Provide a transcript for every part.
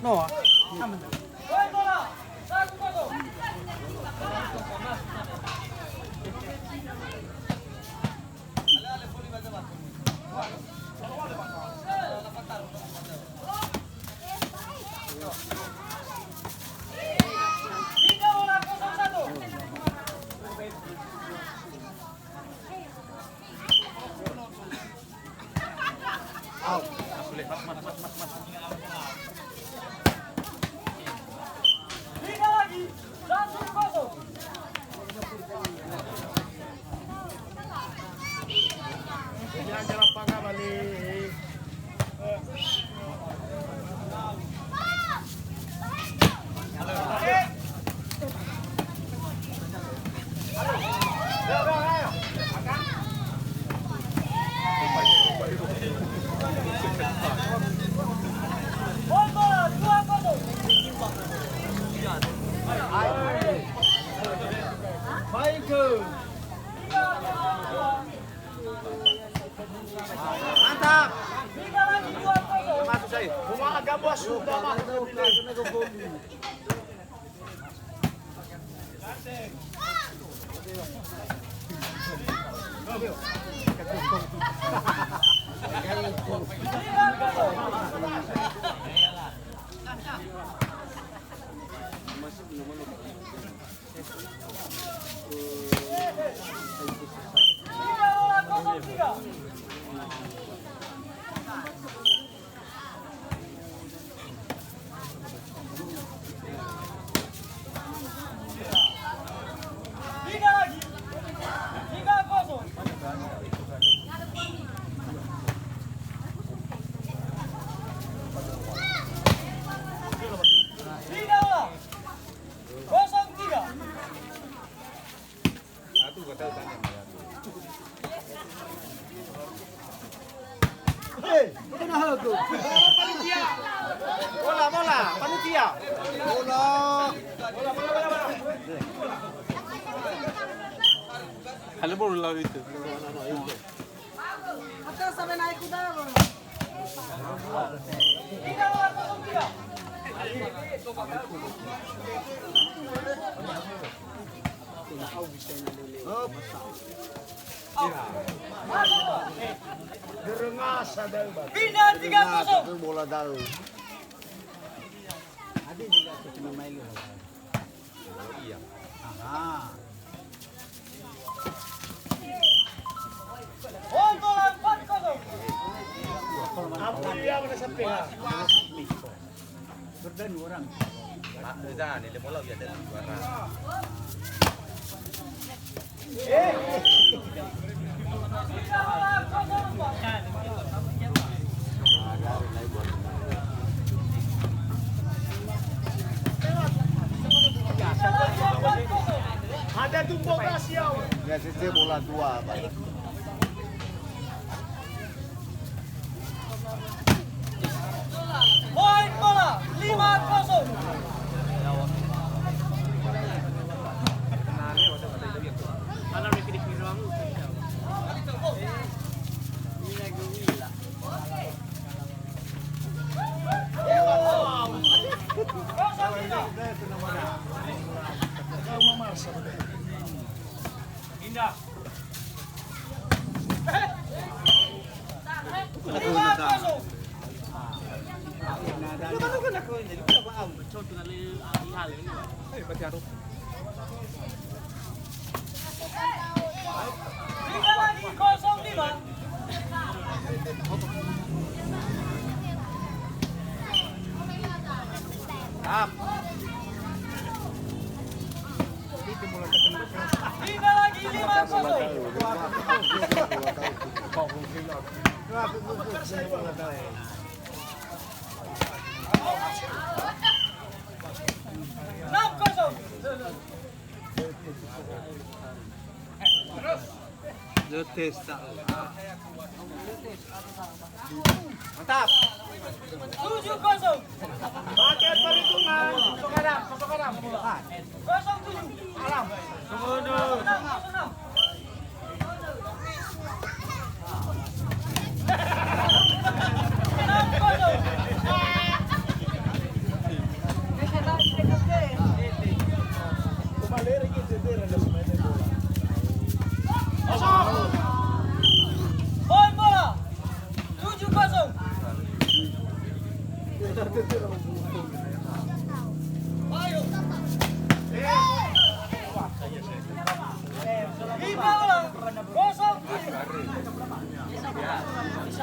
No. Mantap. Masuk saya. Rumah agak bos sudah mah. Bola, panitia. Bola. Halo bola itu. Akan sampai naik kuda. Gerengas ada. Pindah 3-0. Bola dalu. Ada juga cuma main lu. Iya. Aha. Bola 4-0. Apa dia mana sampai ha? Berdua orang. Mak, dah ni bola dia ada juara. Ada tumpuk rasiau. Biasanya bola dua, Pak. Poin bola 5-0. Indah. 5-0. Tiga lagi 0-5. Tiga lagi 5-0. Enam The taste tak. Mantap. 7-0. Pakai perhitungan. Masuk Adam. 07. Alam. Senang, senang. Senang, kosong. Poin bola. 7-0. Ayo. Lima bola. 0-7. Lima bola. 7-0.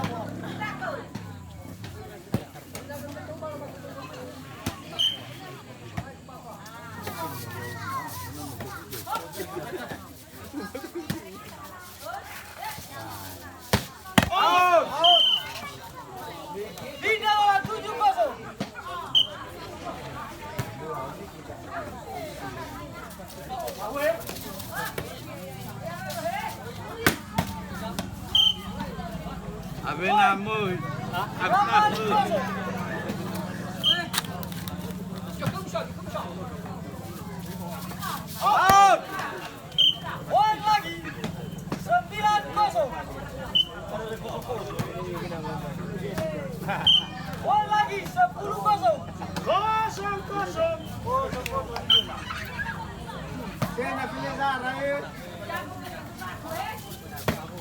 Abi nama. Aku nama. 8-0. Out. Poin lagi. 9-0. Poin lagi. 10-0. 0-0. Sena pilih Zara ya.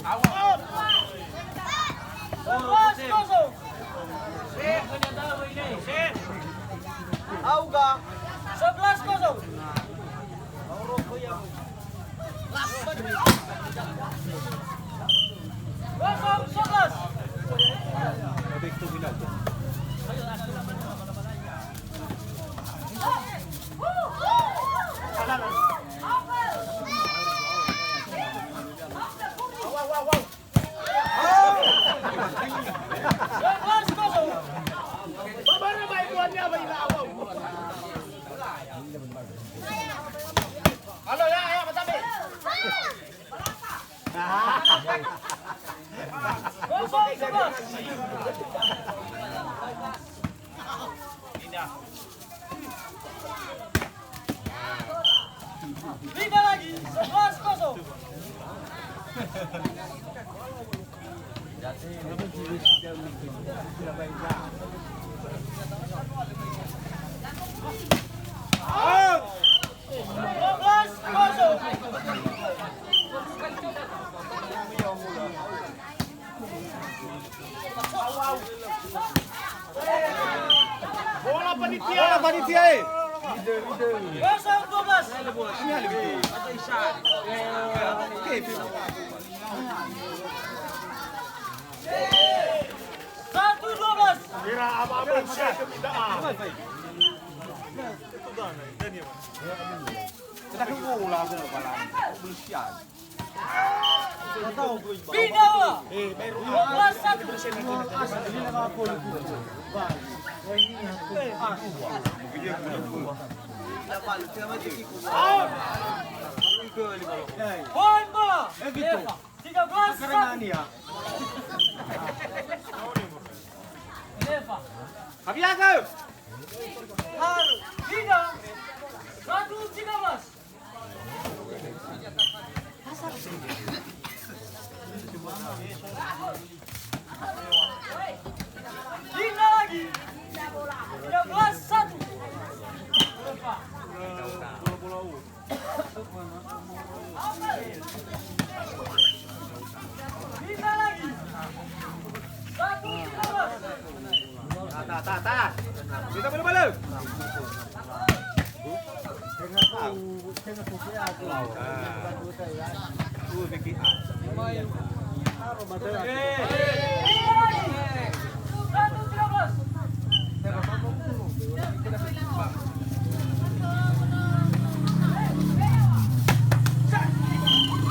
Out. 11-0. Auga. 11-0. Kosong 11. Baru baik buatnya apa ini awal. Halo ya, ayo Matabe. Kosong 11. Lima lagi. 11-0. Out. 12-0. Bola panitia. Kosong 12. Satu 12. Kira apa-apa saya kebidaan. Kita kan bola tu kepala. Belusian. Pindah bola. 12-1. Out. Poin bola. 13-1. Habis ke? Pindah. 1-13. Pindah lagi. 13-1. Pindah lagi. 1-13. Tak. Kita boleh. Pindah lagi. 1-13.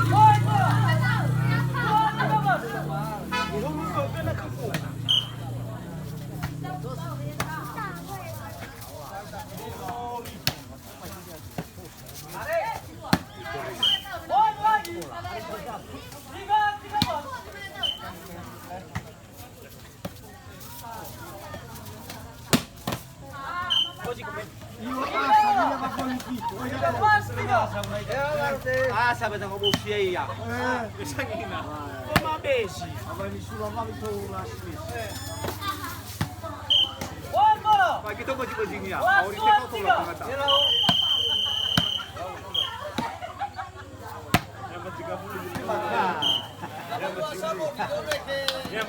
Poin bola. 2-13. Poin lagi. 3-13. Lepas, tiga. Ah, sabi ng kabusiya iya. Isangina. Mabesi. One bola. Pag ito bajing niya. Last Ori one, kita tiga. tulog mata.